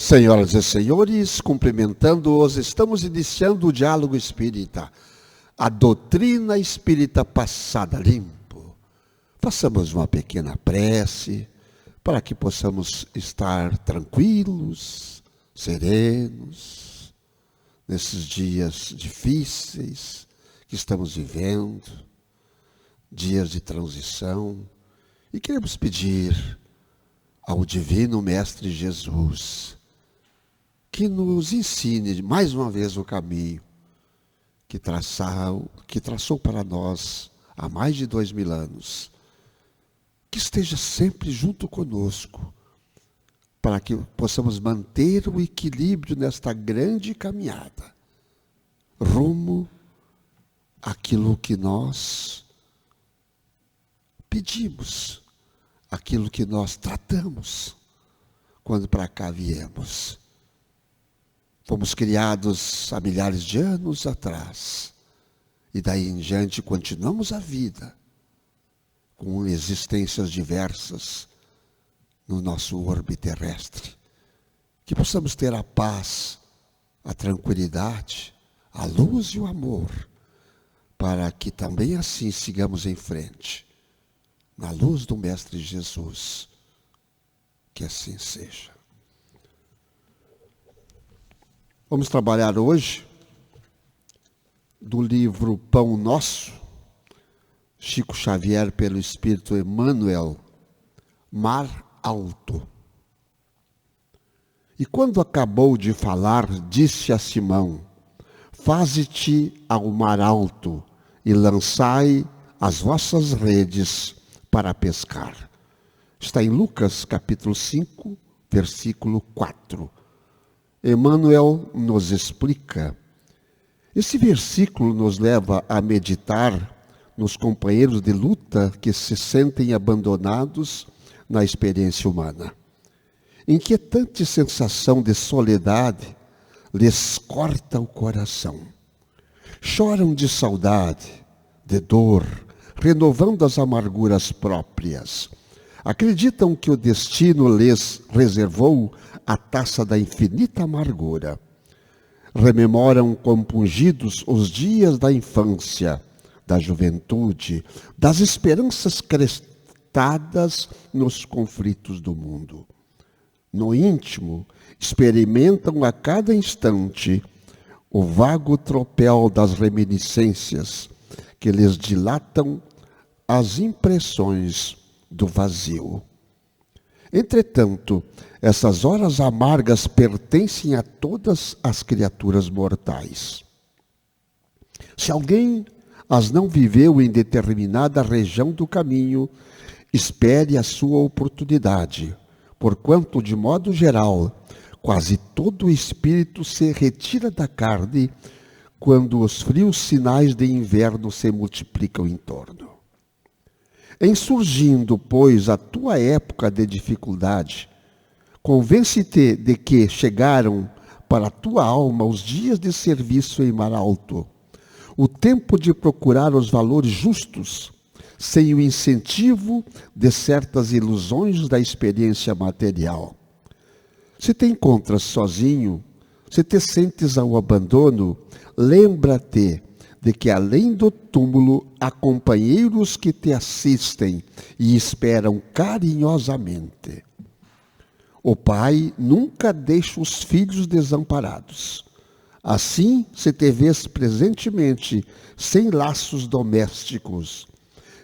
Senhoras e senhores, cumprimentando-os, estamos iniciando o Diálogo Espírita, a doutrina espírita passada limpo. Façamos uma pequena prece para que possamos estar tranquilos, serenos, nesses dias difíceis que estamos vivendo, dias de transição, e queremos pedir ao Divino Mestre Jesus que nos ensine mais uma vez o caminho que traçou para nós há mais de 2000 anos, que esteja sempre junto conosco, para que possamos manter o equilíbrio nesta grande caminhada, rumo àquilo que nós pedimos, aquilo que nós tratamos quando para cá viemos. Fomos criados há milhares de anos atrás, e daí em diante continuamos a vida, com existências diversas no nosso orbe terrestre. Que possamos ter a paz, a tranquilidade, a luz e o amor, para que também assim sigamos em frente, na luz do Mestre Jesus. Que assim seja. Vamos trabalhar hoje do livro Pão Nosso, Chico Xavier, pelo Espírito Emmanuel, Mar Alto. E quando acabou de falar, disse a Simão: faze-te ao mar alto e lançai as vossas redes para pescar. Está em Lucas capítulo 5, versículo 4. Emmanuel nos explica. Esse versículo nos leva a meditar nos companheiros de luta que se sentem abandonados na experiência humana. Inquietante sensação de soledade lhes corta o coração. Choram de saudade, de dor, renovando as amarguras próprias. Acreditam que o destino lhes reservou a taça da infinita amargura. Rememoram compungidos os dias da infância, da juventude, das esperanças crestadas nos conflitos do mundo. No íntimo, experimentam a cada instante o vago tropel das reminiscências que lhes dilatam as impressões do vazio. Entretanto, essas horas amargas pertencem a todas as criaturas mortais. Se alguém as não viveu em determinada região do caminho, espere a sua oportunidade, porquanto, de modo geral, quase todo o espírito se retira da carne quando os frios sinais de inverno se multiplicam em torno. Em surgindo, pois, a tua época de dificuldade, convence-te de que chegaram para a tua alma os dias de serviço em mar alto, o tempo de procurar os valores justos, sem o incentivo de certas ilusões da experiência material. Se te encontras sozinho, se te sentes ao abandono, lembra-te de que além do túmulo há companheiros que te assistem e esperam carinhosamente. O pai nunca deixa os filhos desamparados. Assim, se te vês presentemente sem laços domésticos,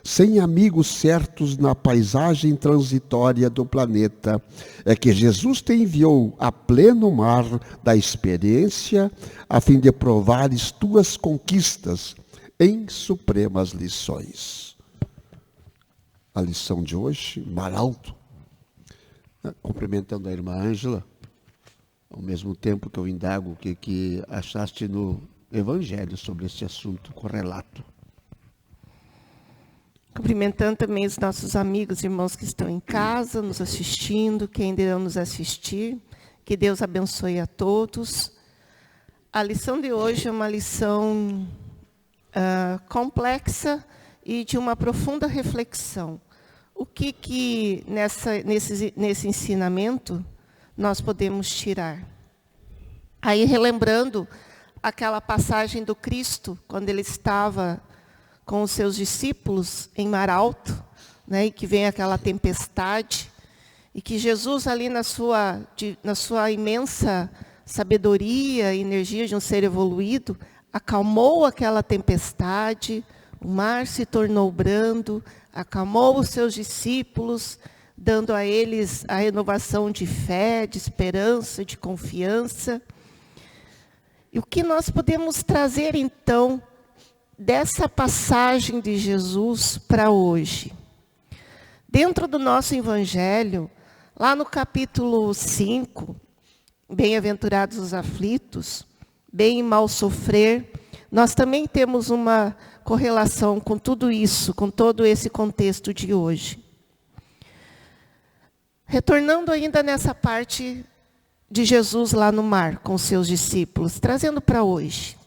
sem amigos certos na paisagem transitória do planeta, é que Jesus te enviou a pleno mar da experiência, a fim de provares tuas conquistas em supremas lições. A lição de hoje, Mar Alto. Cumprimentando a irmã Ângela, ao mesmo tempo que eu indago o que achaste no Evangelho sobre esse assunto correlato. Cumprimentando também os nossos amigos e irmãos que estão em casa, nos assistindo, que ainda irão nos assistir. Que Deus abençoe a todos. A lição de hoje é uma lição complexa e de uma profunda reflexão. O que nesse ensinamento nós podemos tirar. Aí, relembrando aquela passagem do Cristo, quando ele estava com os seus discípulos em mar alto, né, e que vem aquela tempestade, e que Jesus ali na sua imensa sabedoria e energia de um ser evoluído, acalmou aquela tempestade, o mar se tornou brando, acalmou os seus discípulos, dando a eles a renovação de fé, de esperança, de confiança. E o que nós podemos trazer, então, dessa passagem de Jesus para hoje? Dentro do nosso Evangelho, lá no capítulo 5, Bem-aventurados os aflitos, bem e mal sofrer, nós também temos uma correlação com tudo isso, com todo esse contexto de hoje. Retornando ainda nessa parte de Jesus lá no mar, com seus discípulos, trazendo para hoje.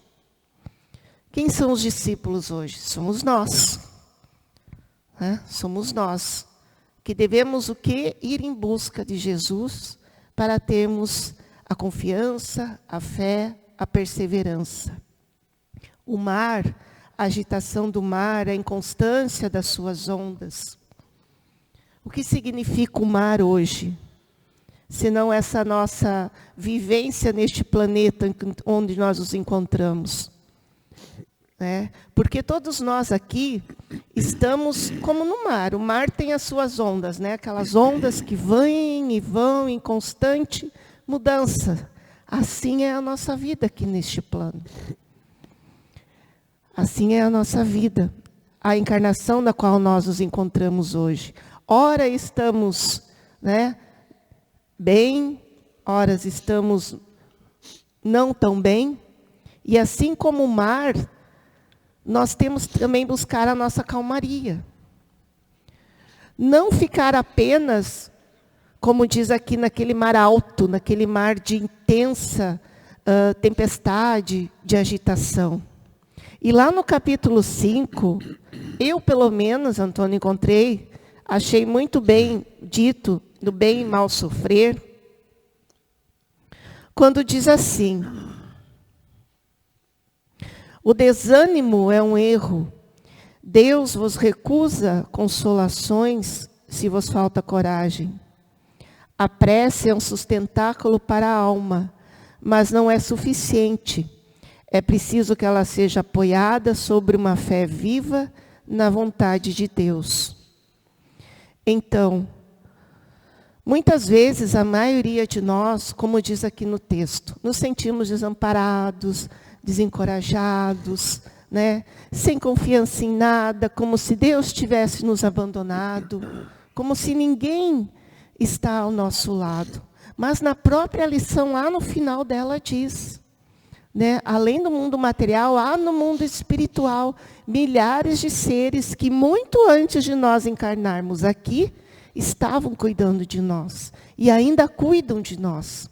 Quem são os discípulos hoje? Somos nós. Somos nós, que devemos o quê? Ir em busca de Jesus, para termos a confiança, a fé, a perseverança. O mar, a agitação do mar, a inconstância das suas ondas. O que significa o mar hoje? Senão essa nossa vivência neste planeta onde nós nos encontramos. Porque todos nós aqui estamos como no mar. O mar tem as suas ondas, aquelas ondas que vêm e vão em constante mudança. Assim é a nossa vida aqui neste plano. Assim é a nossa vida, a encarnação na qual nós nos encontramos hoje. Ora estamos bem, ora estamos não tão bem. E assim como o mar, nós temos também buscar a nossa calmaria. Não ficar apenas, como diz aqui, naquele mar alto, naquele mar de intensa tempestade, de agitação. E lá no capítulo 5, eu pelo menos, Antônio, encontrei, achei muito bem dito, do bem e mal sofrer, quando diz assim: o desânimo é um erro. Deus vos recusa consolações se vos falta coragem. A prece é um sustentáculo para a alma, mas não é suficiente. É preciso que ela seja apoiada sobre uma fé viva na vontade de Deus. Então, muitas vezes a maioria de nós, como diz aqui no texto, nos sentimos desamparados, desencorajados, sem confiança em nada, como se Deus tivesse nos abandonado, como se ninguém está ao nosso lado. Mas na própria lição, lá no final dela diz, além do mundo material, há no mundo espiritual milhares de seres que muito antes de nós encarnarmos aqui, estavam cuidando de nós e ainda cuidam de nós.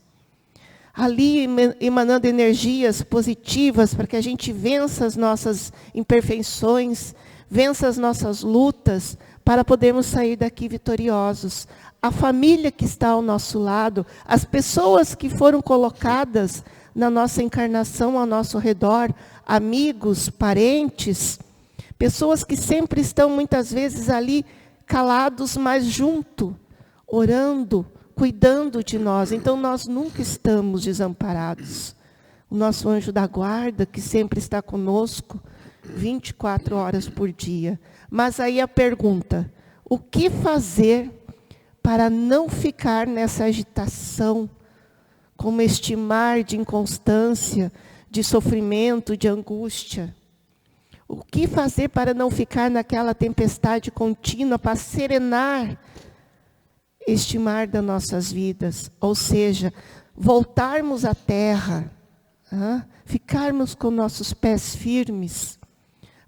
Ali emanando energias positivas para que a gente vença as nossas imperfeições, vença as nossas lutas, para podermos sair daqui vitoriosos. A família que está ao nosso lado, as pessoas que foram colocadas na nossa encarnação ao nosso redor, amigos, parentes, pessoas que sempre estão muitas vezes ali calados, mas junto, orando, cuidando de nós. Então nós nunca estamos desamparados. O nosso anjo da guarda, que sempre está conosco 24 horas por dia. Mas aí a pergunta: o que fazer para não ficar nessa agitação, como este mar de inconstância, de sofrimento, de angústia? O que fazer para não ficar naquela tempestade contínua, para serenar este mar das nossas vidas? Ou seja, voltarmos à terra, ficarmos com nossos pés firmes,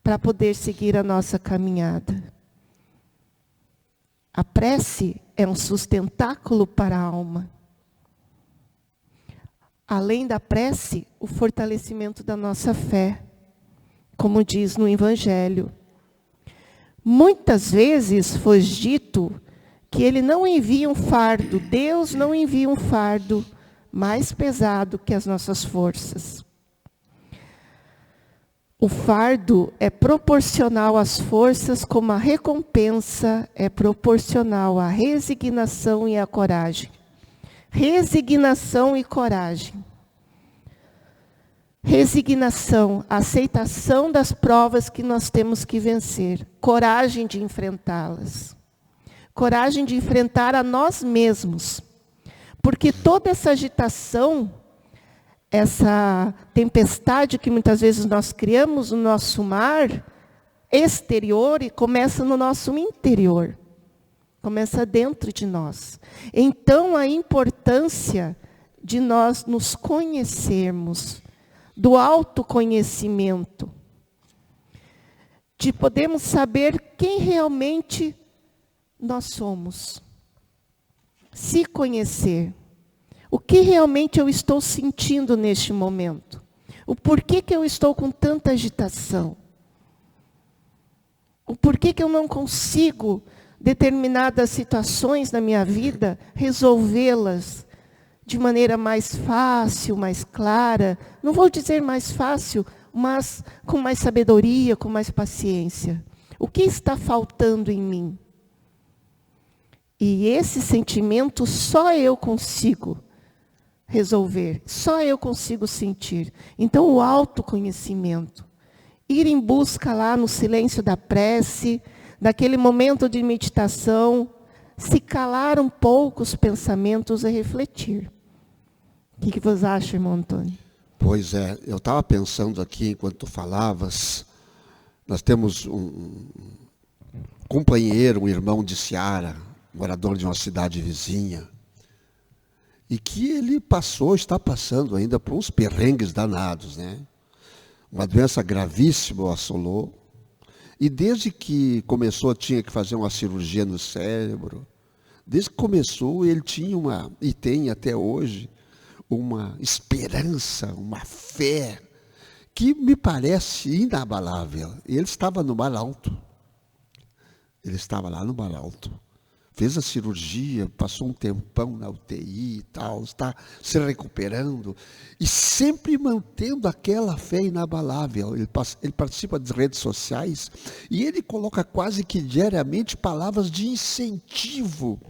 para poder seguir a nossa caminhada. A prece é um sustentáculo para a alma. Além da prece, o fortalecimento da nossa fé, como diz no Evangelho. Muitas vezes foi dito que Ele não envia um fardo, Deus não envia um fardo mais pesado que as nossas forças. O fardo é proporcional às forças, como a recompensa é proporcional à resignação e à coragem. Resignação e coragem. Resignação, aceitação das provas que nós temos que vencer. Coragem de enfrentá-las. Coragem de enfrentar a nós mesmos. Porque toda essa agitação, essa tempestade que muitas vezes nós criamos no nosso mar exterior e começa no nosso interior. Começa dentro de nós. Então, a importância de nós nos conhecermos, do autoconhecimento, de podermos saber quem realmente nós somos. Se conhecer. O que realmente eu estou sentindo neste momento? O porquê que eu estou com tanta agitação? O porquê que eu não consigo determinadas situações na minha vida resolvê-las de maneira mais fácil, mais clara? Não vou dizer mais fácil, mas com mais sabedoria, com mais paciência. O que está faltando em mim? E esse sentimento só eu consigo resolver, só eu consigo sentir. Então, o autoconhecimento, ir em busca lá no silêncio da prece, daquele momento de meditação, se calar um pouco os pensamentos e refletir. O que você acha, irmão Antônio? Pois é, eu estava pensando aqui enquanto tu falavas, nós temos um companheiro, um irmão de Seara, morador de uma cidade vizinha, e que ele está passando ainda por uns perrengues danados, né? Uma doença gravíssima o assolou, e desde que começou, tinha que fazer uma cirurgia no cérebro. Desde que começou, ele tinha e tem até hoje, uma esperança, uma fé, que me parece inabalável. Ele estava no Mar Alto. Ele estava lá no Mar Alto. Fez a cirurgia, passou um tempão na UTI e tal, está se recuperando. E sempre mantendo aquela fé inabalável. Ele participa das redes sociais e ele coloca quase que diariamente palavras de incentivo,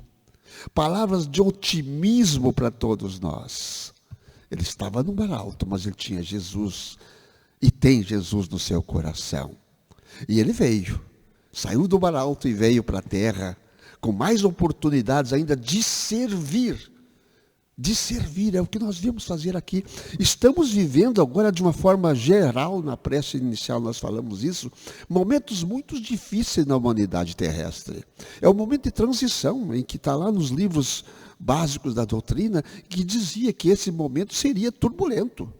palavras de otimismo para todos nós. Ele estava no Mar Alto, mas ele tinha Jesus e tem Jesus no seu coração. E ele saiu do Mar Alto e veio para a terra, com mais oportunidades ainda de servir. De servir, é o que nós viemos fazer aqui. Estamos vivendo agora de uma forma geral, na prece inicial nós falamos isso, momentos muito difíceis na humanidade terrestre. É um momento de transição, em que está lá nos livros básicos da doutrina, que dizia que esse momento seria turbulento.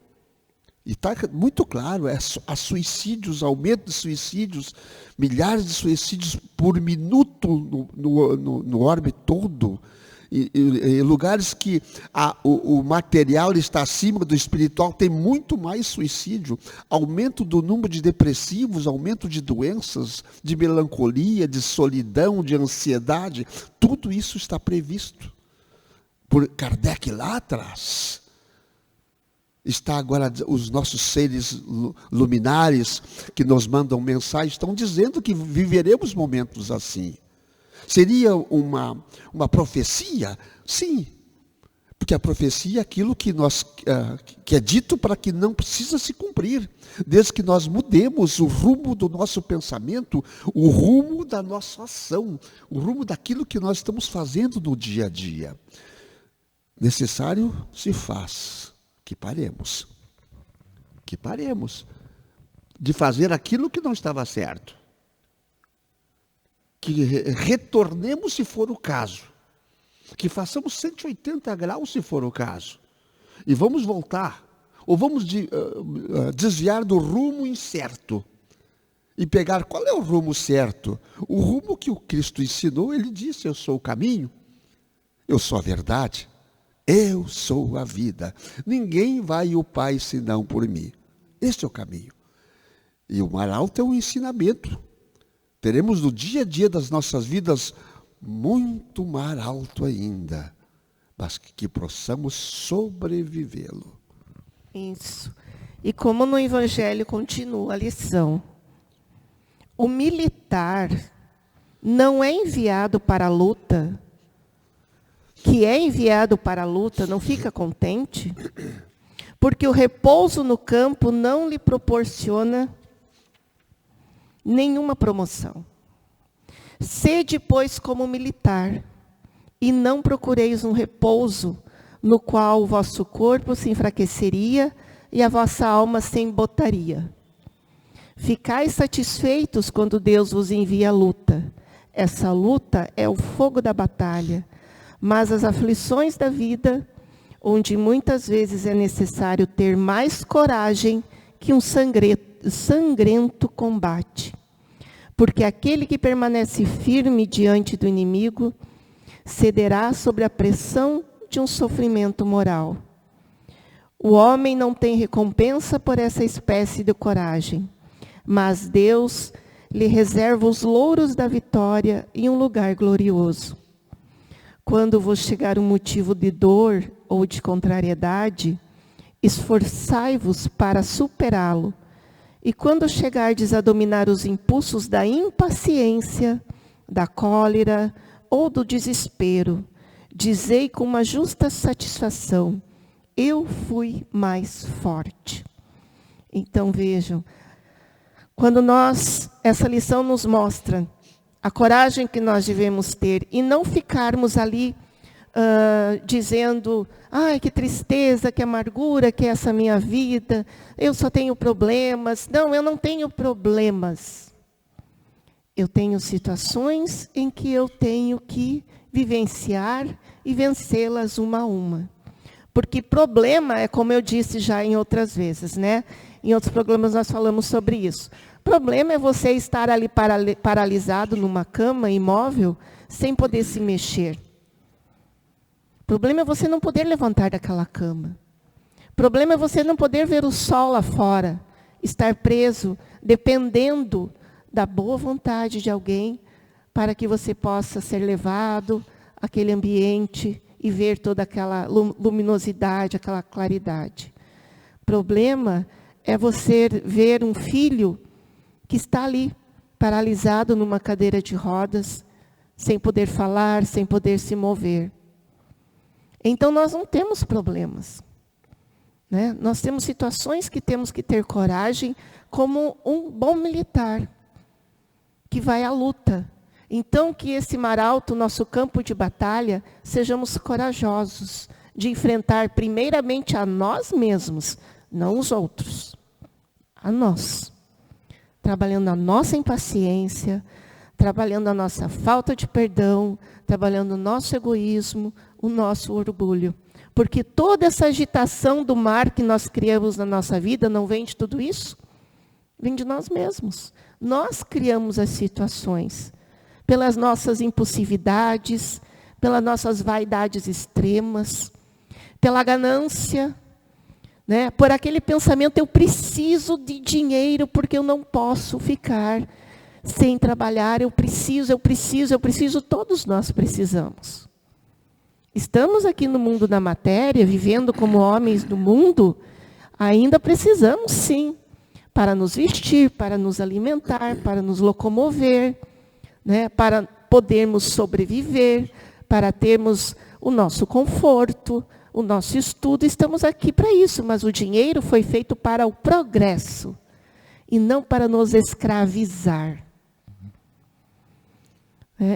E está muito claro, há suicídios, aumento de suicídios, milhares de suicídios por minuto no orbe todo. Em lugares que o material está acima do espiritual, tem muito mais suicídio. Aumento do número de depressivos, aumento de doenças, de melancolia, de solidão, de ansiedade. Tudo isso está previsto por Kardec lá atrás. Está agora, os nossos seres luminares que nos mandam mensagens, estão dizendo que viveremos momentos assim. Seria uma profecia? Sim, porque a profecia é aquilo que é dito para que não precisa se cumprir, desde que nós mudemos o rumo do nosso pensamento, o rumo da nossa ação, o rumo daquilo que nós estamos fazendo no dia a dia. Necessário se faz que paremos de fazer aquilo que não estava certo, que retornemos se for o caso, que façamos 180 graus se for o caso, e vamos voltar, ou vamos desviar do rumo incerto, e pegar qual é o rumo certo, o rumo que o Cristo ensinou. Ele disse: eu sou o caminho, eu sou a verdade, eu sou a vida. Ninguém vai ao Pai senão por mim. Este é o caminho. E o Mar Alto é um ensinamento. Teremos no dia a dia das nossas vidas muito mar alto ainda, mas que possamos sobrevivê-lo. Isso. E como no Evangelho continua a lição, o militar não é enviado para a luta, que é enviado para a luta não fica contente, porque o repouso no campo não lhe proporciona nenhuma promoção. Sede, pois, como militar, e não procureis um repouso no qual o vosso corpo se enfraqueceria e a vossa alma se embotaria. Ficais satisfeitos quando Deus vos envia a luta. Essa luta é o fogo da batalha, mas as aflições da vida, onde muitas vezes é necessário ter mais coragem que um sangrento combate. Porque aquele que permanece firme diante do inimigo cederá sobre a pressão de um sofrimento moral. O homem não tem recompensa por essa espécie de coragem, mas Deus lhe reserva os louros da vitória em um lugar glorioso. Quando vos chegar um motivo de dor ou de contrariedade, esforçai-vos para superá-lo. E quando chegardes a dominar os impulsos da impaciência, da cólera ou do desespero, dizei com uma justa satisfação: eu fui mais forte. Então vejam, quando essa lição nos mostra a coragem que nós devemos ter e não ficarmos ali dizendo, ai, que tristeza, que amargura, que é essa minha vida, eu só tenho problemas. Não, eu não tenho problemas. Eu tenho situações em que eu tenho que vivenciar e vencê-las uma a uma. Porque problema é como eu disse já em outras vezes, né? Em outros programas nós falamos sobre isso. Problema é você estar ali paralisado numa cama, imóvel, sem poder se mexer. Problema é você não poder levantar daquela cama. Problema é você não poder ver o sol lá fora, estar preso, dependendo da boa vontade de alguém, para que você possa ser levado àquele ambiente e ver toda aquela luminosidade, aquela claridade. Problema é você ver um filho que está ali, paralisado numa cadeira de rodas, sem poder falar, sem poder se mover. Então, nós não temos problemas, né? Nós temos situações que temos que ter coragem, como um bom militar, que vai à luta. Então, que esse mar alto, nosso campo de batalha, sejamos corajosos de enfrentar primeiramente a nós mesmos, não os outros, a nós. Trabalhando a nossa impaciência, trabalhando a nossa falta de perdão, trabalhando o nosso egoísmo, o nosso orgulho. Porque toda essa agitação do mar que nós criamos na nossa vida não vem de tudo isso? Vem de nós mesmos. Nós criamos as situações. Pelas nossas impulsividades, pelas nossas vaidades extremas, pela ganância, né? Por aquele pensamento, eu preciso de dinheiro porque eu não posso ficar sem trabalhar, eu preciso, todos nós precisamos. Estamos aqui no mundo da matéria, vivendo como homens do mundo, ainda precisamos sim, para nos vestir, para nos alimentar, para nos locomover, né, para podermos sobreviver, para termos o nosso conforto, o nosso estudo. Estamos aqui para isso, mas o dinheiro foi feito para o progresso e não para nos escravizar.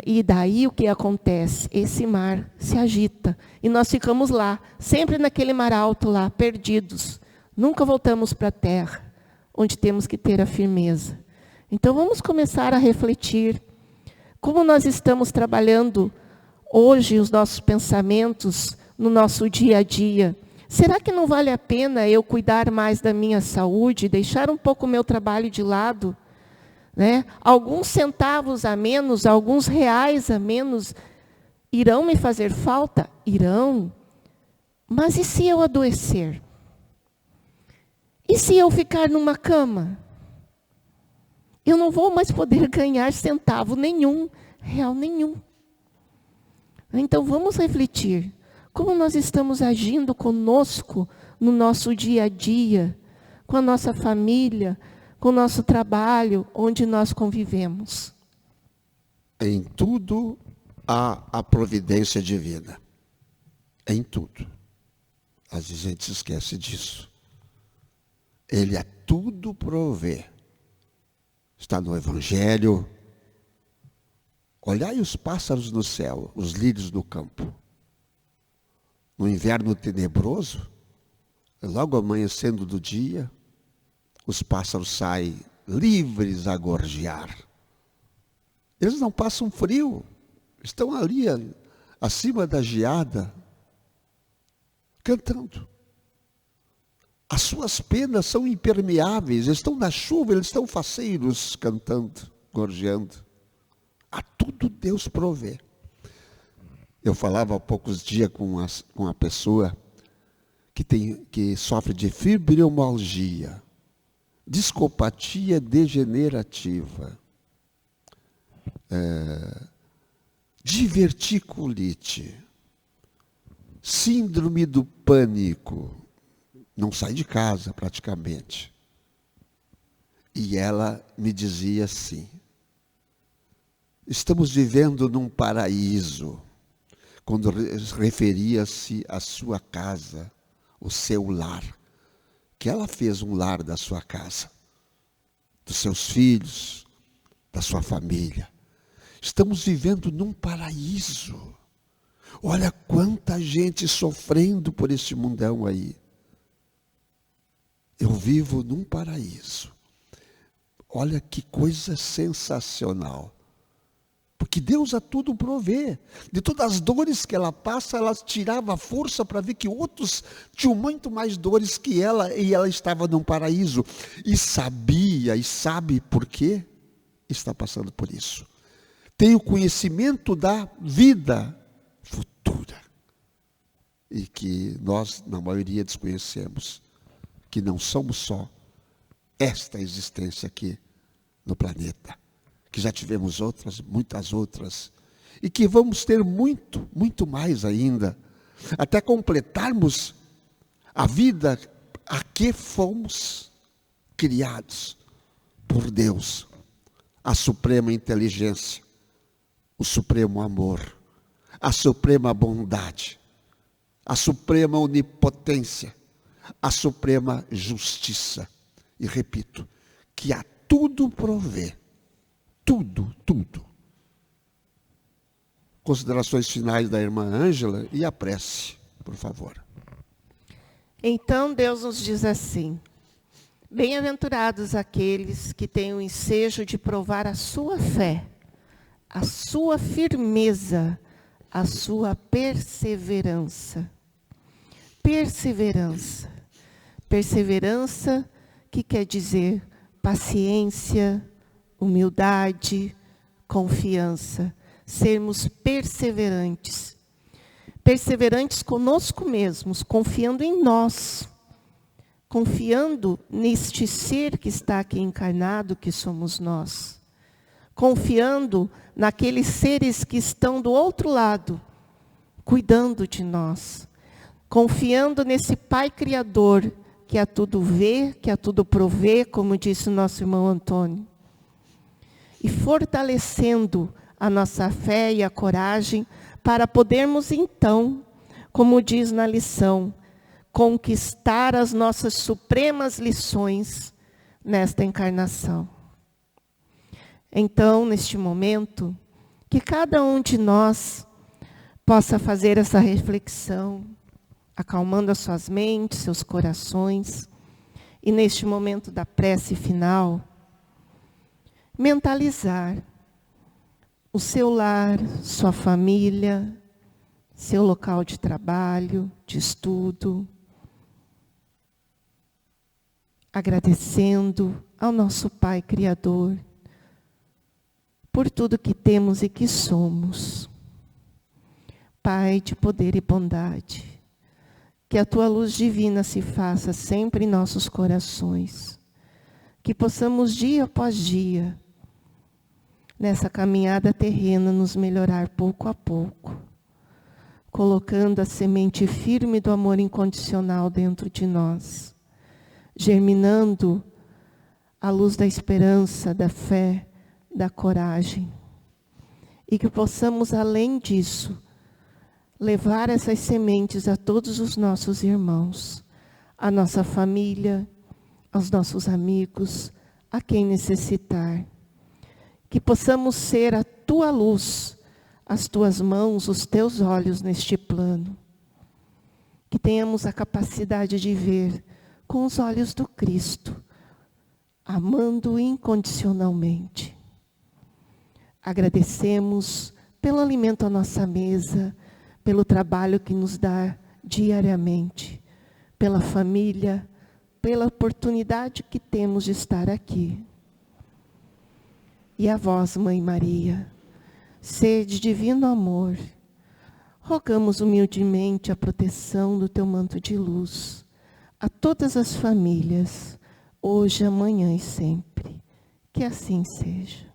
E daí o que acontece? Esse mar se agita e nós ficamos lá, sempre naquele mar alto lá, perdidos. Nunca voltamos para a terra, onde temos que ter a firmeza. Então vamos começar a refletir como nós estamos trabalhando hoje os nossos pensamentos no nosso dia a dia. Será que não vale a pena eu cuidar mais da minha saúde, deixar um pouco o meu trabalho de lado? Né? Alguns centavos a menos, alguns reais a menos, irão me fazer falta? Irão. Mas e se eu adoecer? E se eu ficar numa cama? Eu não vou mais poder ganhar centavo nenhum, real nenhum. Então vamos refletir. Como nós estamos agindo conosco no nosso dia a dia, com a nossa família, com o nosso trabalho, onde nós convivemos. Em tudo há a providência divina. Em tudo. Às vezes a gente se esquece disso. Ele a tudo provê. Está no Evangelho. Olhai os pássaros no céu, os lírios no campo. No inverno tenebroso, logo amanhecendo do dia, os pássaros saem livres a gorjear. Eles não passam frio, estão ali acima da geada, cantando. As suas penas são impermeáveis, estão na chuva, eles estão faceiros, cantando, gorjeando. A tudo Deus provê. Eu falava há poucos dias com uma pessoa que sofre de fibromialgia, discopatia degenerativa, diverticulite, síndrome do pânico, não sai de casa praticamente. E ela me dizia assim: estamos vivendo num paraíso. Quando referia-se à sua casa, o seu lar, que ela fez um lar da sua casa, dos seus filhos, da sua família. Estamos vivendo num paraíso. Olha quanta gente sofrendo por este mundão aí. Eu vivo num paraíso. Olha que coisa sensacional. Porque Deus a tudo provê. De todas as dores que ela passa, ela tirava força para ver que outros tinham muito mais dores que ela, e ela estava num paraíso. E sabia, e sabe por quê está passando por isso. Tem o conhecimento da vida futura. E que nós, na maioria, desconhecemos. Que não somos só esta existência aqui no planeta. Que já tivemos outras, muitas outras, e que vamos ter muito, muito mais ainda, até completarmos a vida a que fomos criados por Deus, a suprema inteligência, o supremo amor, a suprema bondade, a suprema onipotência, a suprema justiça. E repito, que a tudo provê. Tudo, tudo. Considerações finais da irmã Ângela e a prece, por favor. Então Deus nos diz assim: bem-aventurados aqueles que têm o ensejo de provar a sua fé, a sua firmeza, a sua perseverança. Perseverança. Perseverança que quer dizer paciência, humildade, confiança, sermos perseverantes. Perseverantes conosco mesmos, confiando em nós, confiando neste ser que está aqui encarnado, que somos nós, confiando naqueles seres que estão do outro lado, cuidando de nós, confiando nesse Pai Criador, que a tudo vê, que a tudo provê, como disse o nosso irmão Antônio. E fortalecendo a nossa fé e a coragem para podermos então, como diz na lição, conquistar as nossas supremas lições nesta encarnação. Então, neste momento, que cada um de nós possa fazer essa reflexão, acalmando as suas mentes, seus corações, e neste momento da prece final, mentalizar o seu lar, sua família, seu local de trabalho, de estudo, agradecendo ao nosso Pai Criador por tudo que temos e que somos. Pai de poder e bondade, que a Tua luz divina se faça sempre em nossos corações, que possamos dia após dia, nessa caminhada terrena, nos melhorar pouco a pouco, colocando a semente firme do amor incondicional dentro de nós, germinando a luz da esperança, da fé, da coragem. E que possamos, além disso, levar essas sementes a todos os nossos irmãos, à nossa família, aos nossos amigos, a quem necessitar. Que possamos ser a tua luz, as tuas mãos, os teus olhos neste plano. Que tenhamos a capacidade de ver com os olhos do Cristo, amando incondicionalmente. Agradecemos pelo alimento à nossa mesa, pelo trabalho que nos dá diariamente, pela família, pela oportunidade que temos de estar aqui. E a vós, Mãe Maria, sede divino amor, rogamos humildemente a proteção do teu manto de luz a todas as famílias, hoje, amanhã e sempre. Que assim seja.